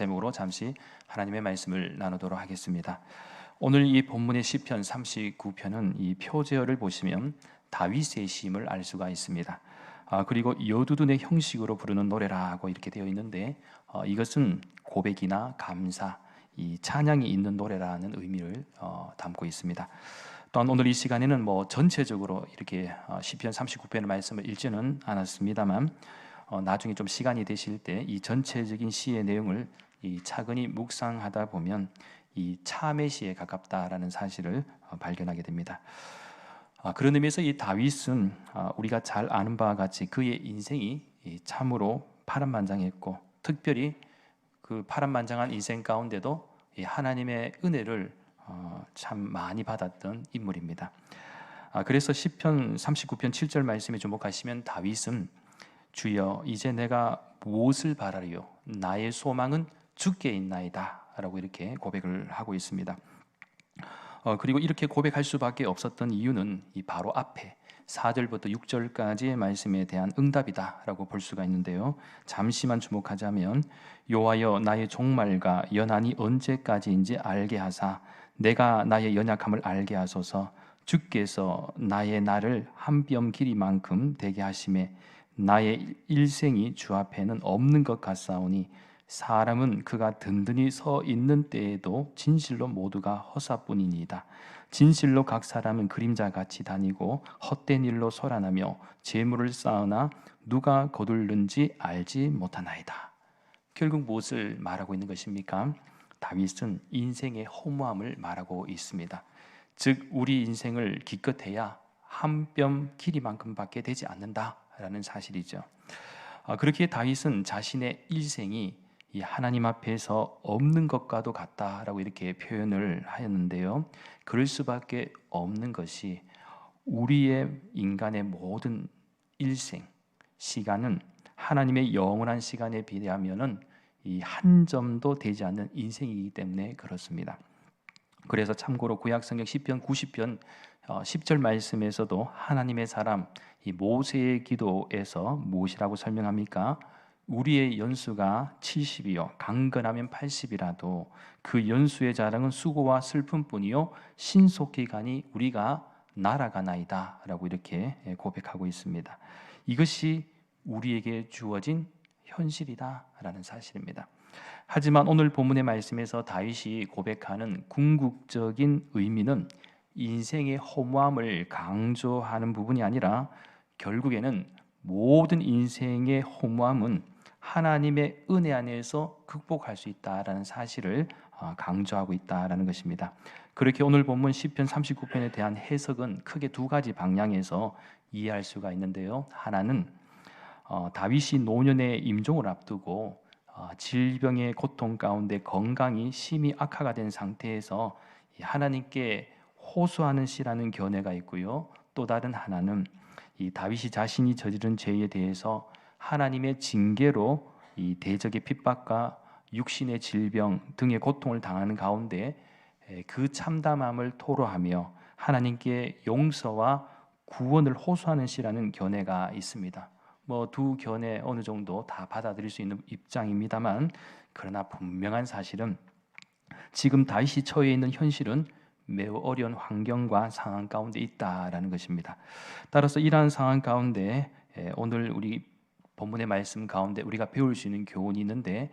제목으로 잠시 하나님의 말씀을 나누도록 하겠습니다. 오늘 이 본문의 시편 39편은 이 표제어를 보시면 다윗의 시임을 알 수가 있습니다. 그리고 여두둔의 형식으로 부르는 노래라고 이렇게 되어 있는데 이것은 고백이나 감사, 이 찬양이 있는 노래라는 의미를 담고 있습니다. 또한 오늘 이 시간에는 전체적으로 이렇게 시편 39편의 말씀을 읽지는 않았습니다만 나중에 좀 시간이 되실 때 이 전체적인 시의 내용을 차근히 묵상하다 보면 이 참의 시에 가깝다라는 사실을 발견하게 됩니다. 그런 의미에서 이 다윗은 우리가 잘 아는 바와 같이 그의 인생이 참으로 파란만장했고, 특별히 그 파란만장한 인생 가운데도 하나님의 은혜를 참 많이 받았던 인물입니다. 그래서 시편 39편 7절 말씀에 주목하시면 다윗은 주여 이제 내가 무엇을 바라리요 나의 소망은 주께 있나이다 라고 이렇게 고백을 하고 있습니다. 그리고 이렇게 고백할 수밖에 없었던 이유는 이 바로 앞에 4절부터 6절까지의 말씀에 대한 응답이다 라고 볼 수가 있는데요, 잠시만 주목하자면 여호와여 나의 종말과 연한이 언제까지인지 알게 하사 내가 나의 연약함을 알게 하소서. 주께서 나의 날을 한 뼘 길이만큼 되게 하심에 나의 일생이 주 앞에는 없는 것 같사오니 사람은 그가 든든히 서 있는 때에도 진실로 모두가 허사뿐이니이다. 진실로 각 사람은 그림자같이 다니고 헛된 일로 소란하며 재물을 쌓으나 누가 거둘는지 알지 못하나이다. 결국 무엇을 말하고 있는 것입니까? 다윗은 인생의 허무함을 말하고 있습니다. 즉 우리 인생을 기껏해야 한 뼘 길이만큼밖에 되지 않는다라는 사실이죠. 그렇게 다윗은 자신의 일생이 이 하나님 앞에서 없는 것과도 같다라고 이렇게 표현을 하였는데요, 그럴 수밖에 없는 것이 우리의 인간의 모든 일생 시간은 하나님의 영원한 시간에 비례하면은 이 한 점도 되지 않는 인생이기 때문에 그렇습니다. 그래서 참고로 구약성경 시편 90편 10절 말씀에서도 하나님의 사람 이 모세의 기도에서 무엇이라고 설명합니까? 우리의 연수가 70이요 강건하면 80이라도 그 연수의 자랑은 수고와 슬픔뿐이요 신속히 가니 우리가 날아가나이다 라고 이렇게 고백하고 있습니다. 이것이 우리에게 주어진 현실이다 라는 사실입니다. 하지만 오늘 본문의 말씀에서 다윗이 고백하는 궁극적인 의미는 인생의 허무함을 강조하는 부분이 아니라 결국에는 모든 인생의 허무함은 하나님의 은혜 안에서 극복할 수 있다라는 사실을 강조하고 있다라는 것입니다. 그렇게 오늘 본문 시편 39편에 대한 해석은 크게 두 가지 방향에서 이해할 수가 있는데요, 하나는 다윗이 노년의 임종을 앞두고 질병의 고통 가운데 건강이 심히 악화가 된 상태에서 하나님께 호소하는 시라는 견해가 있고요, 또 다른 하나는 이 다윗이 자신이 저지른 죄에 대해서 하나님의 징계로 이 대적의 핍박과 육신의 질병 등의 고통을 당하는 가운데 그 참담함을 토로하며 하나님께 용서와 구원을 호소하는 시라는 견해가 있습니다. 두 견해 어느 정도 다 받아들일 수 있는 입장입니다만, 그러나 분명한 사실은 지금 다윗이 처해 있는 현실은 매우 어려운 환경과 상황 가운데 있다라는 것입니다. 따라서 이러한 상황 가운데 오늘 우리 본문의 말씀 가운데 우리가 배울 수 있는 교훈이 있는데,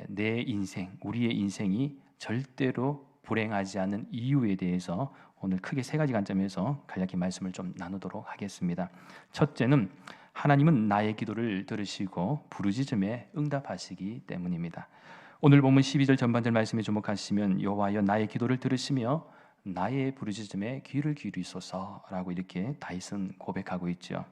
내 인생, 우리의 인생이 절대로 불행하지 않는 이유에 대해서 오늘 크게 세 가지 관점에서 간략히 말씀을 좀 나누도록 하겠습니다. 첫째는 하나님은 나의 기도를 들으시고 부르짖음에 응답하시기 때문입니다. 오늘 본문 12절 전반절 말씀에 주목하시면 여호와여 나의 기도를 들으시며 나의 부르짖음에 귀를 기울이소서라고 이렇게 다윗은 고백하고 있죠.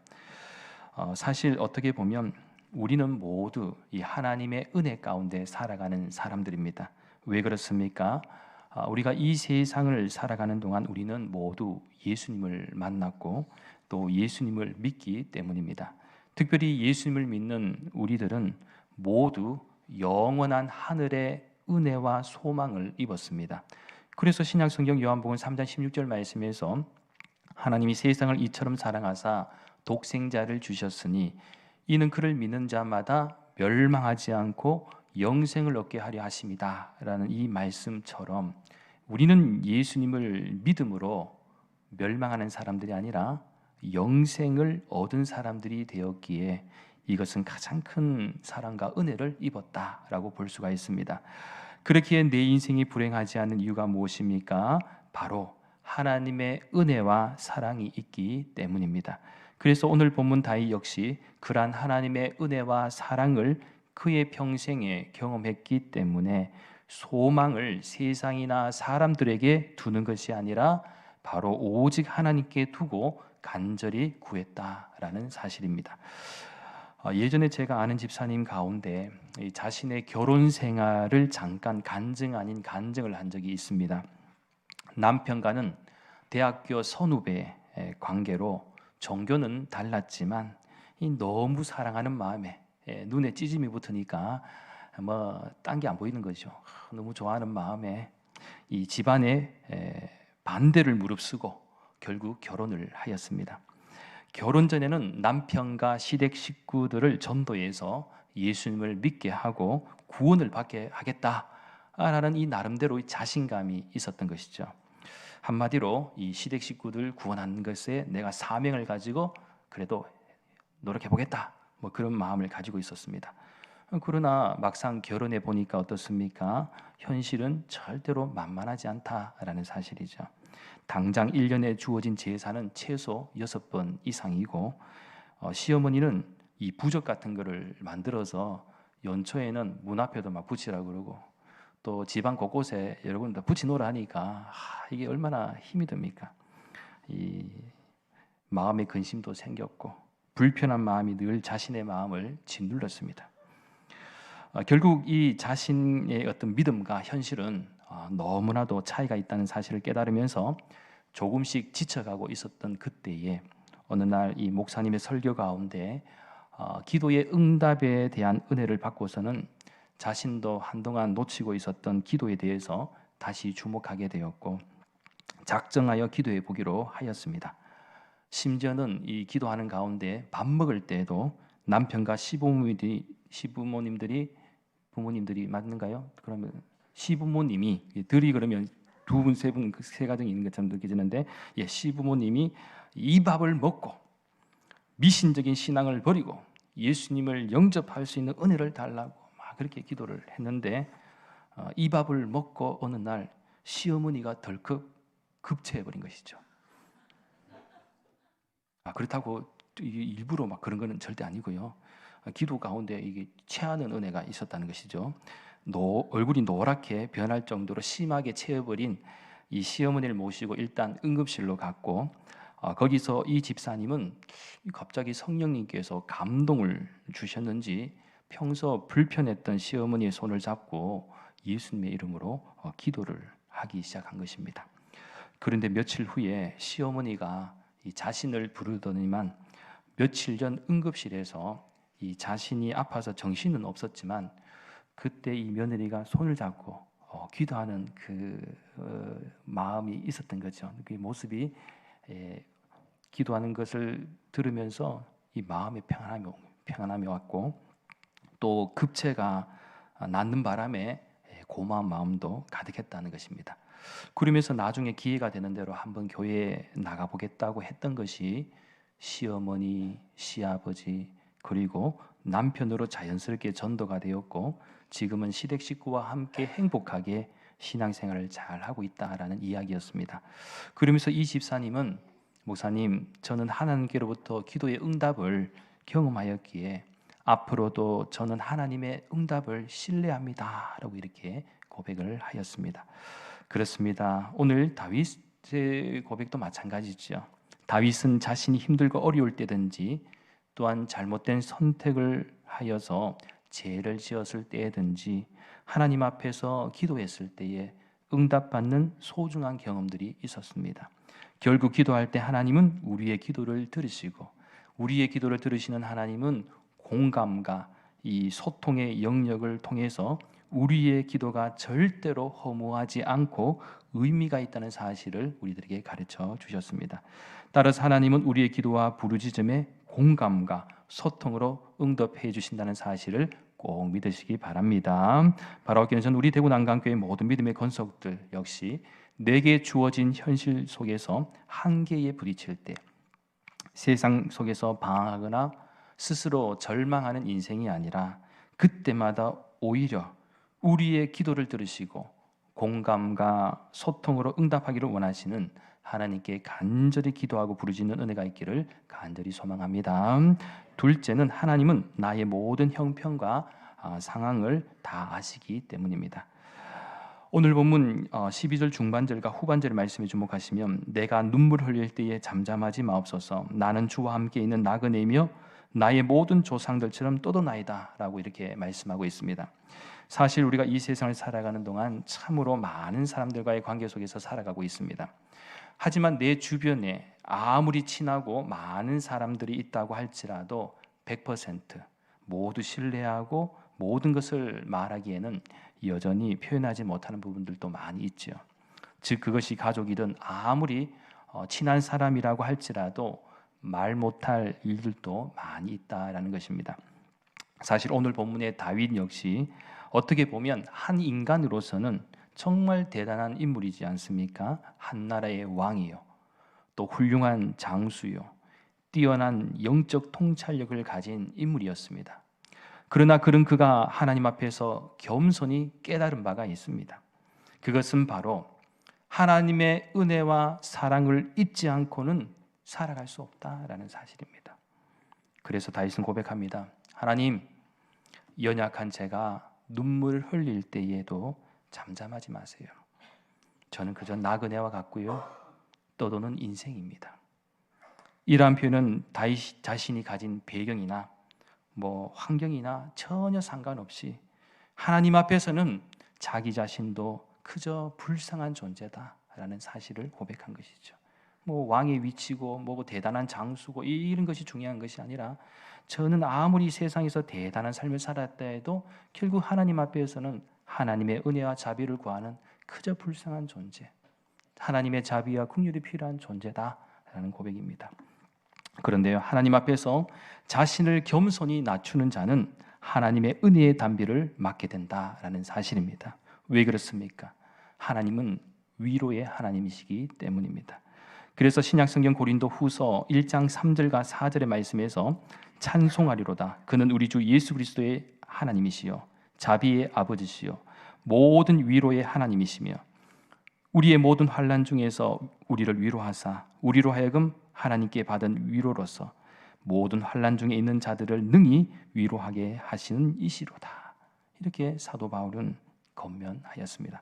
사실 어떻게 보면 우리는 모두 이 하나님의 은혜 가운데 살아가는 사람들입니다. 왜 그렇습니까? 우리가 이 세상을 살아가는 동안 우리는 모두 예수님을 만났고 또 예수님을 믿기 때문입니다. 특별히 예수님을 믿는 우리들은 모두 영원한 하늘의 은혜와 소망을 입었습니다. 그래서 신약성경 요한복음 3장 16절 말씀에서 하나님이 세상을 이처럼 사랑하사 독생자를 주셨으니 이는 그를 믿는 자마다 멸망하지 않고 영생을 얻게 하려 하심이다 라는 이 말씀처럼 우리는 예수님을 믿음으로 멸망하는 사람들이 아니라 영생을 얻은 사람들이 되었기에 이것은 가장 큰 사랑과 은혜를 입었다라고 볼 수가 있습니다. 그렇기에 내 인생이 불행하지 않은 이유가 무엇입니까? 바로 하나님의 은혜와 사랑이 있기 때문입니다. 그래서 오늘 본문 다윗 역시 그러한 하나님의 은혜와 사랑을 그의 평생에 경험했기 때문에 소망을 세상이나 사람들에게 두는 것이 아니라 바로 오직 하나님께 두고 간절히 구했다라는 사실입니다. 예전에 제가 아는 집사님 가운데 자신의 결혼 생활을 잠깐 간증 아닌 간증을 한 적이 있습니다. 남편과는 대학교 선후배 관계로 종교는 달랐지만 너무 사랑하는 마음에 눈에 찌짐이 붙으니까 딴 게 안 보이는 거죠. 너무 좋아하는 마음에 이 집안의 반대를 무릅쓰고 결국 결혼을 하였습니다. 결혼 전에는 남편과 시댁 식구들을 전도해서 예수님을 믿게 하고 구원을 받게 하겠다라는 이 나름대로의 자신감이 있었던 것이죠. 한마디로 이 시댁 식구들 구원하는 것에 내가 사명을 가지고 그래도 노력해 보겠다, 그런 마음을 가지고 있었습니다. 그러나 막상 결혼해 보니까 어떻습니까? 현실은 절대로 만만하지 않다라는 사실이죠. 당장 1년에 주어진 제사는 최소 6번 이상이고 시어머니는 이 부적 같은 거를 만들어서 연초에는 문 앞에도 막 붙이라고 그러고 또 집안 곳곳에 여러분 다 붙이놓으라 하니까 이게 얼마나 힘이 듭니까? 이 마음의 근심도 생겼고 불편한 마음이 늘 자신의 마음을 짓눌렀습니다. 결국 이 자신의 어떤 믿음과 현실은 너무나도 차이가 있다는 사실을 깨달으면서 조금씩 지쳐가고 있었던 그때에 어느 날 이 목사님의 설교 가운데 기도의 응답에 대한 은혜를 받고서는 자신도 한동안 놓치고 있었던 기도에 대해서 다시 주목하게 되었고 작정하여 기도해 보기로 하였습니다. 심지어는 이 기도하는 가운데 밥 먹을 때에도 남편과 부모님들이 맞는가요? 그러면 시부모님이 들이 그러면 두 분, 세 분, 세 가정이 있는 것처럼 느껴지는데 시부모님이 이 밥을 먹고 미신적인 신앙을 버리고 예수님을 영접할 수 있는 은혜를 달라고 막 그렇게 기도를 했는데 이 밥을 먹고 어느 날 시어머니가 덜컥 급체해버린 것이죠. 그렇다고 일부러 막 그런 거는 절대 아니고요. 기도 가운데 이게 체하는 은혜가 있었다는 것이죠. 얼굴이 노랗게 변할 정도로 심하게 체해버린 이 시어머니를 모시고 일단 응급실로 갔고 거기서 이 집사님은 갑자기 성령님께서 감동을 주셨는지 평소 불편했던 시어머니의 손을 잡고 예수님의 이름으로 기도를 하기 시작한 것입니다. 그런데 며칠 후에 시어머니가 이 자신을 부르더니만 며칠 전 응급실에서 이 자신이 아파서 정신은 없었지만 그때 이 며느리가 손을 잡고 기도하는 그 마음이 있었던 거죠. 그 모습이 기도하는 것을 들으면서 이 마음의 평안함이 왔고 또 급체가 낫는 바람에 고마운 마음도 가득했다는 것입니다. 그러면서 나중에 기회가 되는 대로 한번 교회에 나가보겠다고 했던 것이 시어머니, 시아버지 그리고 남편으로 자연스럽게 전도가 되었고 지금은 시댁 식구와 함께 행복하게 신앙생활을 잘 하고 있다라는 이야기였습니다. 그러면서 이 집사님은 목사님, 저는 하나님께로부터 기도의 응답을 경험하였기에 앞으로도 저는 하나님의 응답을 신뢰합니다 라고 이렇게 고백을 하였습니다. 그렇습니다. 오늘 다윗의 고백도 마찬가지죠. 다윗은 자신이 힘들고 어려울 때든지 또한 잘못된 선택을 하여서 죄를 지었을 때든지 하나님 앞에서 기도했을 때에 응답받는 소중한 경험들이 있었습니다. 결국 기도할 때 하나님은 우리의 기도를 들으시고 우리의 기도를 들으시는 하나님은 공감과 이 소통의 영역을 통해서 우리의 기도가 절대로 허무하지 않고 의미가 있다는 사실을 우리들에게 가르쳐 주셨습니다. 따라서 하나님은 우리의 기도와 부르짖음에 공감과 소통으로 응답해 주신다는 사실을 꼭 믿으시기 바랍니다. 바로 전 우리 대구 난강교회 모든 믿음의 권속들 역시 내게 주어진 현실 속에서 한계에 부딪힐 때, 세상 속에서 방황하거나 스스로 절망하는 인생이 아니라 그때마다 오히려 우리의 기도를 들으시고 공감과 소통으로 응답하기를 원하시는 하나님께 간절히 기도하고 부르짖는 은혜가 있기를 간절히 소망합니다. 둘째는 하나님은 나의 모든 형편과 상황을 다 아시기 때문입니다. 오늘 본문 12절 중반절과 후반절의 말씀에 주목하시면 내가 눈물 흘릴 때에 잠잠하지 마옵소서 나는 주와 함께 있는 나그네이며 나의 모든 조상들처럼 떠도나이다 라고 이렇게 말씀하고 있습니다. 사실 우리가 이 세상을 살아가는 동안 참으로 많은 사람들과의 관계 속에서 살아가고 있습니다. 하지만 내 주변에 아무리 친하고 많은 사람들이 있다고 할지라도 100% 모두 신뢰하고 모든 것을 말하기에는 여전히 표현하지 못하는 부분들도 많이 있죠. 즉 그것이 가족이든 아무리 친한 사람이라고 할지라도 말 못할 일들도 많이 있다라는 것입니다. 사실 오늘 본문의 다윗 역시 어떻게 보면 한 인간으로서는 정말 대단한 인물이지 않습니까? 한 나라의 왕이요, 또 훌륭한 장수요, 뛰어난 영적 통찰력을 가진 인물이었습니다. 그러나 그가 하나님 앞에서 겸손히 깨달은 바가 있습니다. 그것은 바로 하나님의 은혜와 사랑을 잊지 않고는 살아갈 수 없다라는 사실입니다. 그래서 다윗은 고백합니다. 하나님, 연약한 제가 눈물을 흘릴 때에도 잠잠하지 마세요. 저는 그저 나그네와 같고요, 떠도는 인생입니다. 이러한 표현은 다윗 자신이 가진 배경이나 환경이나 전혀 상관없이 하나님 앞에서는 자기 자신도 그저 불쌍한 존재다라는 사실을 고백한 것이죠. 왕의 위치고 대단한 장수고 이런 것이 중요한 것이 아니라 저는 아무리 세상에서 대단한 삶을 살았다 해도 결국 하나님 앞에서는 하나님의 은혜와 자비를 구하는 그저 불쌍한 존재, 하나님의 자비와 긍휼이 필요한 존재다라는 고백입니다. 그런데요, 하나님 앞에서 자신을 겸손히 낮추는 자는 하나님의 은혜의 단비를 맡게 된다라는 사실입니다. 왜 그렇습니까? 하나님은 위로의 하나님이시기 때문입니다. 그래서 신약성경 고린도후서 1장 3절과 4절의 말씀에서 찬송하리로다. 그는 우리 주 예수 그리스도의 하나님이시요 자비의 아버지시요 모든 위로의 하나님이시며 우리의 모든 환난 중에서 우리를 위로하사 우리로 하여금 하나님께 받은 위로로서 모든 환난 중에 있는 자들을 능히 위로하게 하시는 이시로다. 이렇게 사도 바울은 권면하였습니다.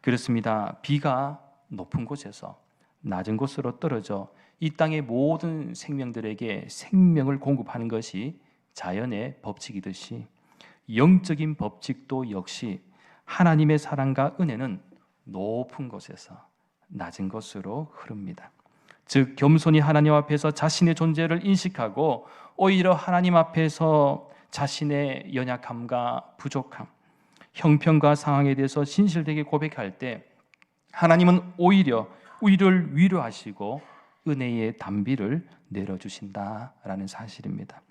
그렇습니다. 비가 높은 곳에서 낮은 곳으로 떨어져 이 땅의 모든 생명들에게 생명을 공급하는 것이 자연의 법칙이듯이 영적인 법칙도 역시 하나님의 사랑과 은혜는 높은 곳에서 낮은 곳으로 흐릅니다. 즉 겸손히 하나님 앞에서 자신의 존재를 인식하고 오히려 하나님 앞에서 자신의 연약함과 부족함, 형편과 상황에 대해서 진실되게 고백할 때 하나님은 오히려 우리를 위로하시고 은혜의 단비를 내려주신다라는 사실입니다.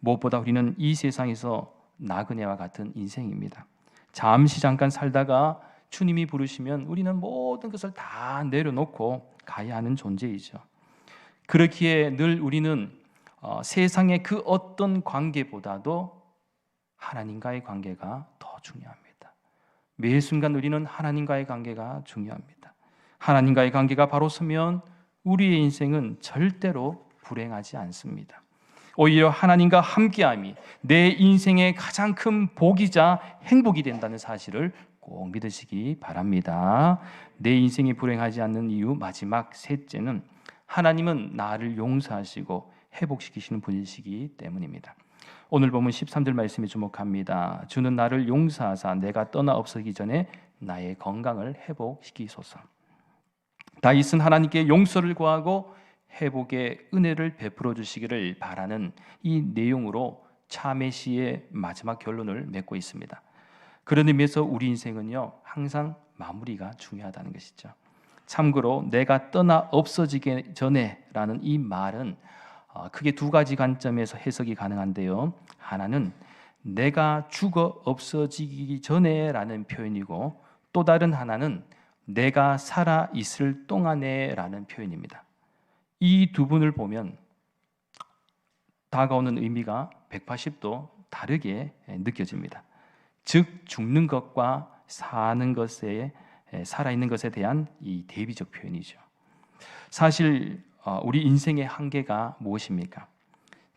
무엇보다 우리는 이 세상에서 나그네와 같은 인생입니다. 잠깐 살다가 주님이 부르시면 우리는 모든 것을 다 내려놓고 가야 하는 존재이죠. 그렇기에 늘 우리는 세상의 그 어떤 관계보다도 하나님과의 관계가 더 중요합니다. 매 순간 우리는 하나님과의 관계가 중요합니다. 하나님과의 관계가 바로 서면 우리의 인생은 절대로 불행하지 않습니다. 오히려 하나님과 함께함이 내 인생의 가장 큰 복이자 행복이 된다는 사실을 꼭 믿으시기 바랍니다. 내 인생이 불행하지 않는 이유 마지막 셋째는 하나님은 나를 용서하시고 회복시키시는 분이시기 때문입니다. 오늘 보면 13절 말씀에 주목합니다. 주는 나를 용서하사 내가 떠나 없어지기 전에 나의 건강을 회복시키소서. 다윗은 하나님께 용서를 구하고 회복의 은혜를 베풀어 주시기를 바라는 이 내용으로 차메시의 마지막 결론을 맺고 있습니다. 그런 의미에서 우리 인생은요 항상 마무리가 중요하다는 것이죠. 참고로 내가 떠나 없어지기 전에라는 이 말은 크게 두 가지 관점에서 해석이 가능한데요. 하나는 내가 죽어 없어지기 전에 라는 표현이고, 또 다른 하나는 내가 살아 있을 동안에 라는 표현입니다. 이 두 분을 보면 다가오는 의미가 180도 다르게 느껴집니다. 즉 죽는 것과 사는 것에, 살아있는 것에 대한 이 대비적 표현이죠. 사실 우리 인생의 한계가 무엇입니까?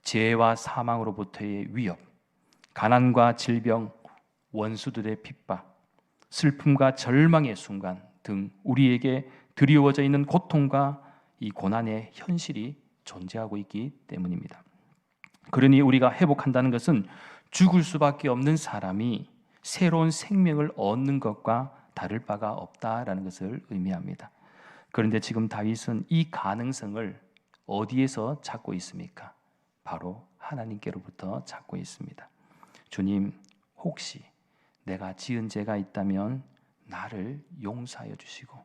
죄와 사망으로부터의 위협, 가난과 질병, 원수들의 핍박, 슬픔과 절망의 순간 등 우리에게 드리워져 있는 고통과 이 고난의 현실이 존재하고 있기 때문입니다. 그러니 우리가 회복한다는 것은 죽을 수밖에 없는 사람이 새로운 생명을 얻는 것과 다를 바가 없다라는 것을 의미합니다. 그런데 지금 다윗은 이 가능성을 어디에서 찾고 있습니까? 바로 하나님께로부터 찾고 있습니다. 주님, 혹시 내가 지은 죄가 있다면 나를 용서하여 주시고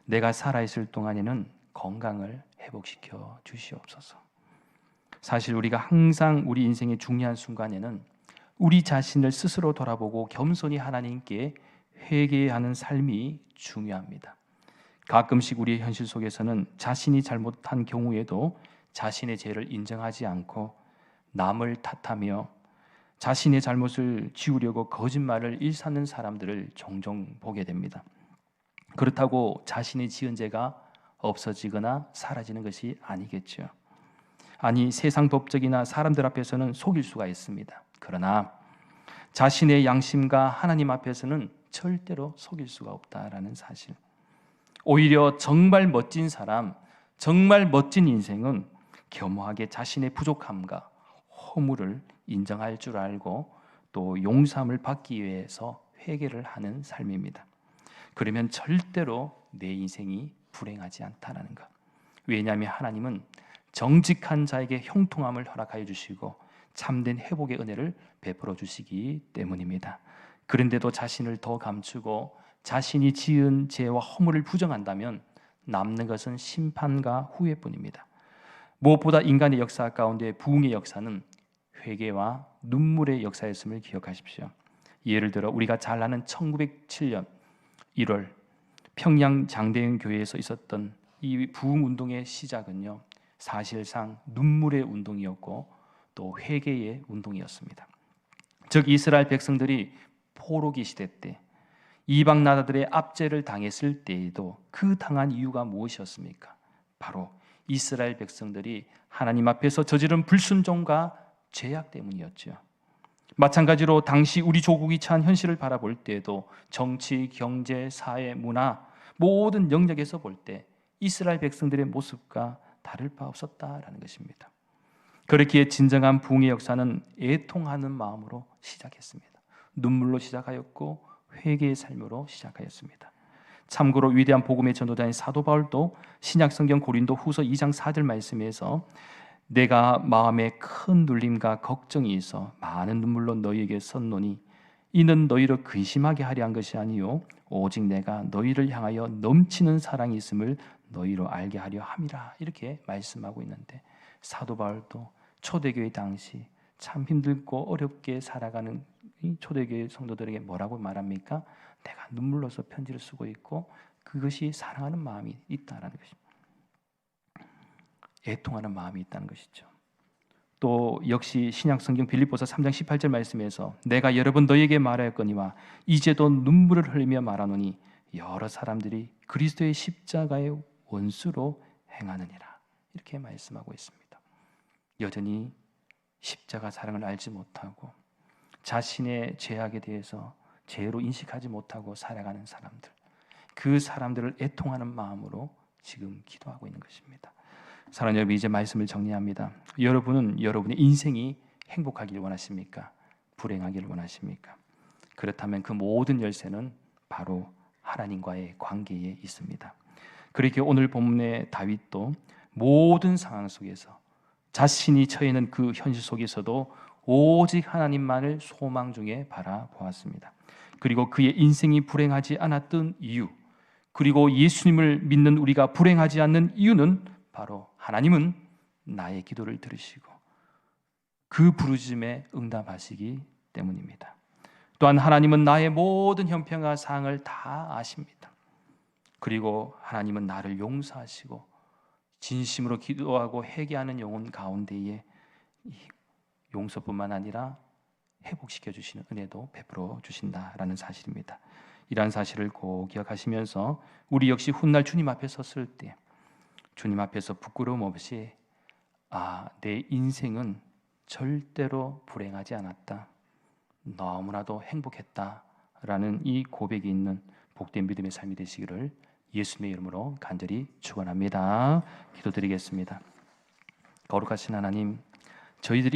내가 살아있을 동안에는 건강을 회복시켜 주시옵소서. 사실 우리가 항상 우리 인생의 중요한 순간에는 우리 자신을 스스로 돌아보고 겸손히 하나님께 회개하는 삶이 중요합니다. 가끔씩 우리의 현실 속에서는 자신이 잘못한 경우에도 자신의 죄를 인정하지 않고 남을 탓하며 자신의 잘못을 지우려고 거짓말을 일삼는 사람들을 종종 보게 됩니다. 그렇다고 자신이 지은 죄가 없어지거나 사라지는 것이 아니겠죠. 아니, 세상 법적이나 사람들 앞에서는 속일 수가 있습니다. 그러나 자신의 양심과 하나님 앞에서는 절대로 속일 수가 없다라는 사실. 오히려 정말 멋진 사람, 정말 멋진 인생은 겸허하게 자신의 부족함과 허물을 인정할 줄 알고 또 용서함을 받기 위해서 회개를 하는 삶입니다. 그러면 절대로 내 인생이 불행하지 않다라는 것. 왜냐하면 하나님은 정직한 자에게 형통함을 허락하여 주시고 참된 회복의 은혜를 베풀어 주시기 때문입니다. 그런데도 자신을 더 감추고 자신이 지은 죄와 허물을 부정한다면 남는 것은 심판과 후회뿐입니다. 무엇보다 인간의 역사 가운데 부흥의 역사는 회개와 눈물의 역사였음을 기억하십시오. 예를 들어 우리가 잘 아는 1907년 1월 평양 장대현 교회에서 있었던 이 부흥 운동의 시작은요, 사실상 눈물의 운동이었고 또 회개의 운동이었습니다. 즉 이스라엘 백성들이 포로기 시대 때 이방 나라들의 압제를 당했을 때에도 그 당한 이유가 무엇이었습니까? 바로 이스라엘 백성들이 하나님 앞에서 저지른 불순종과 죄악 때문이었죠. 마찬가지로 당시 우리 조국이 처한 현실을 바라볼 때에도 정치, 경제, 사회, 문화 모든 영역에서 볼 때 이스라엘 백성들의 모습과 다를 바 없었다라는 것입니다. 그렇기에 진정한 부흥의 역사는 애통하는 마음으로 시작했습니다. 눈물로 시작하였고 회개의 삶으로 시작하였습니다. 참고로 위대한 복음의 전도자인 사도 바울도 신약성경 고린도 후서 2장 4절 말씀에서 내가 마음에 큰 눌림과 걱정이 있어 많은 눈물로 너희에게 썼노니 이는 너희를 근심하게 하려 한 것이 아니요 오직 내가 너희를 향하여 넘치는 사랑이 있음을 너희로 알게 하려 함이라, 이렇게 말씀하고 있는데, 사도 바울도 초대교회 당시 참 힘들고 어렵게 살아가는 이 초대교회 성도들에게 뭐라고 말합니까? 내가 눈물로서 편지를 쓰고 있고 그것이 사랑하는 마음이 있다라는 것입니다. 애통하는 마음이 있다는 것이죠. 또 역시 신약성경 빌립보서 3장 18절 말씀에서 내가 여러 번 너희에게 말하였거니와 이제도 눈물을 흘리며 말하노니 여러 사람들이 그리스도의 십자가의 원수로 행하느니라, 이렇게 말씀하고 있습니다. 여전히 십자가 사랑을 알지 못하고 자신의 죄악에 대해서 죄로 인식하지 못하고 살아가는 사람들, 그 사람들을 애통하는 마음으로 지금 기도하고 있는 것입니다. 사랑하는 여러분, 이제 말씀을 정리합니다. 여러분은 여러분의 인생이 행복하길 원하십니까? 불행하기를 원하십니까? 그렇다면 그 모든 열쇠는 바로 하나님과의 관계에 있습니다. 그렇게 오늘 본문의 다윗도 모든 상황 속에서 자신이 처해 있는 그 현실 속에서도 오직 하나님만을 소망 중에 바라보았습니다. 그리고 그의 인생이 불행하지 않았던 이유, 그리고 예수님을 믿는 우리가 불행하지 않는 이유는 바로 하나님은 나의 기도를 들으시고 그 부르짖음에 응답하시기 때문입니다. 또한 하나님은 나의 모든 형편과 상을 다 아십니다. 그리고 하나님은 나를 용서하시고 진심으로 기도하고 회개하는 영혼 가운데에 이 용서뿐만 아니라 회복시켜 주시는 은혜도 베풀어 주신다라는 사실입니다. 이러한 사실을 꼭 기억하시면서 우리 역시 훗날 주님 앞에 섰을 때 주님 앞에서 부끄러움 없이 내 인생은 절대로 불행하지 않았다, 너무나도 행복했다라는 이 고백이 있는 복된 믿음의 삶이 되시기를 예수님의 이름으로 간절히 축원합니다. 기도드리겠습니다. 거룩하신 하나님, 저희들이